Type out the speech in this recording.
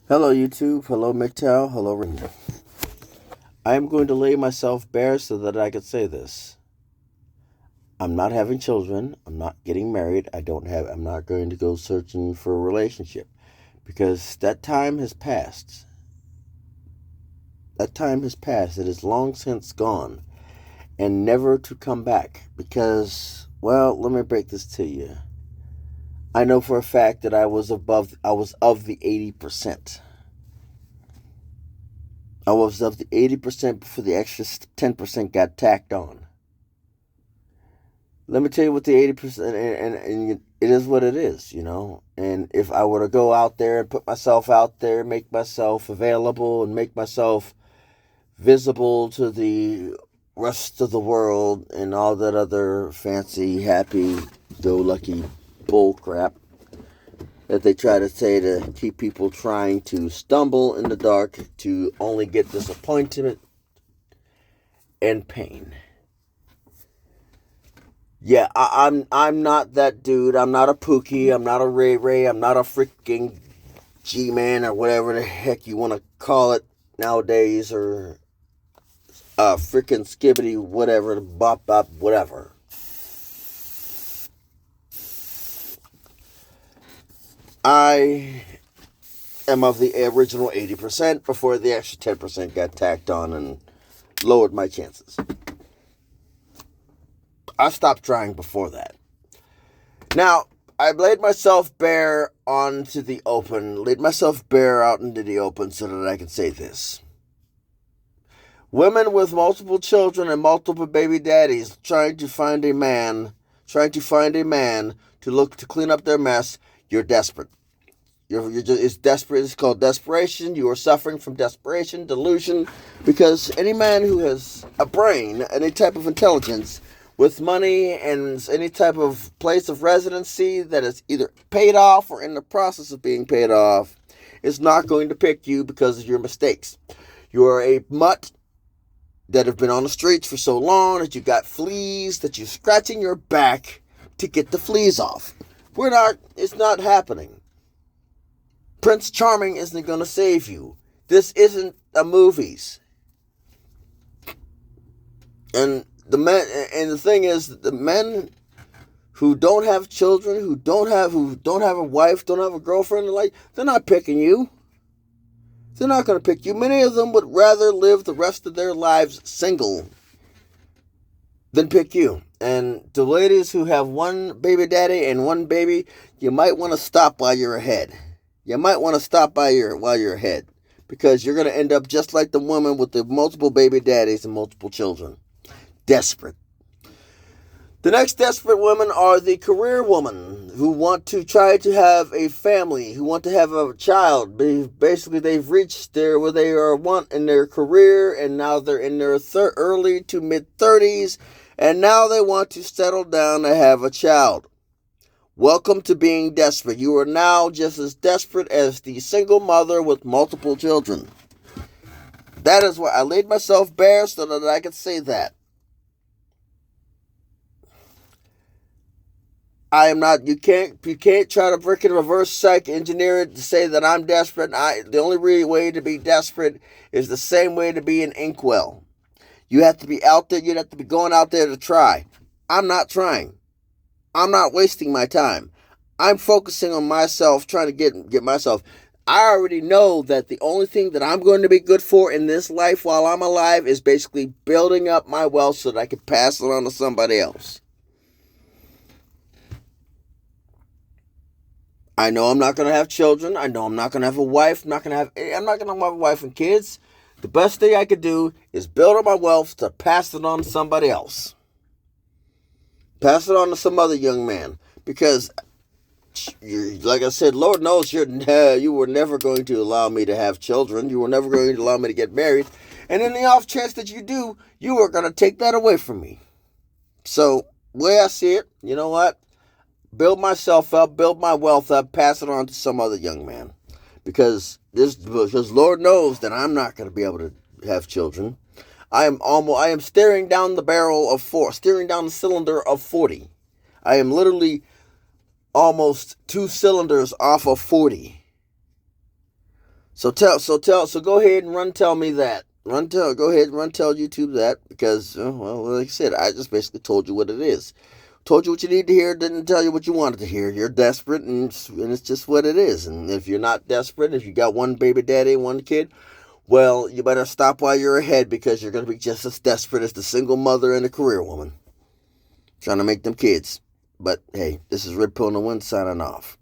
Hello, YouTube. Hello, MGTOW. Hello, Raymond. I am going to lay myself bare so that I can say this. I'm not having children. I'm not getting married. I'm not going to go searching for a relationship because that time has passed. That time has passed. It is long since gone and never to come back because, well, let me break this to you. I know for a fact that I was of the 80%. I was of the 80% before the extra 10% got tacked on. Let me tell you what the 80%, and it is what it is, you know. And if I were to go out there and put myself out there, make myself available, and make myself visible to the rest of the world and all that other fancy, happy, go lucky bull crap that they try to say to keep people trying to stumble in the dark to only get disappointment and pain. Yeah, I'm not that dude. I'm not a Pookie. I'm not a Ray Ray. I'm not a freaking G-Man or whatever the heck you want to call it nowadays, or freaking Skibbity whatever, bop bop whatever. I am of the original 80% before the extra 10% got tacked on and lowered my chances. I stopped trying before that. Now, I laid myself bare onto the open, laid myself bare out into the open so that I can say this. Women with multiple children and multiple baby daddies trying to find a man to clean up their mess, you're desperate. It's desperate. It's called desperation. You are suffering from desperation, delusion, because any man who has a brain, any type of intelligence, with money and any type of place of residency that is either paid off or in the process of being paid off, is not going to pick you because of your mistakes. You are a mutt that have been on the streets for so long that you got fleas that you're scratching your back to get the fleas off. It's not happening. Prince Charming isn't going to save you. This isn't a movies. And the thing is, the men who don't have children, who don't have a wife, don't have a girlfriend, they're not picking you. They're not going to pick you. Many of them would rather live the rest of their lives single than pick you. And the ladies who have one baby daddy and one baby, you might want to stop while you're ahead. You might want to stop while you're ahead, because you're going to end up just like the woman with the multiple baby daddies and multiple children. Desperate. The next desperate women are the career women who want to try to have a family, who want to have a child. Basically, they've reached where they want in their career, and now they're in their early to mid-30s, and now they want to settle down to have a child. Welcome to being desperate. You are now just as desperate as the single mother with multiple children. That is why I laid myself bare so that I could say that. I am not. You can't try to freaking reverse psych engineer it to say that I'm desperate. The only way to be desperate is the same way to be an inkwell. You have to be out there. You have to be going out there to try. I'm not trying. I'm not wasting my time. I'm focusing on myself, trying to get myself. I already know that the only thing that I'm going to be good for in this life while I'm alive is basically building up my wealth so that I can pass it on to somebody else. I know I'm not going to have children. I know I'm not going to have a wife. I'm not going to have a wife and kids. The best thing I could do is build up my wealth to pass it on to somebody else. Pass it on to some other young man. Because, like I said, Lord knows you were never going to allow me to have children. You were never going to allow me to get married. And in the off chance that you do, you are going to take that away from me. So, the way I see it, you know what? Build myself up, build my wealth up, pass it on to some other young man. Because Lord knows that I'm not going to be able to have children. I am staring down the cylinder of 40. I am literally almost 2 cylinders off of 40. So go ahead and tell me that. Go ahead and tell YouTube that because, well, like I said, I just basically told you what it is. Told you what you need to hear, didn't tell you what you wanted to hear. You're desperate, and it's just what it is. And if you're not desperate, if you got one baby daddy and one kid, well, you better stop while you're ahead because you're going to be just as desperate as the single mother and the career woman trying to make them kids. But hey, this is Red Pill in the Wind signing off.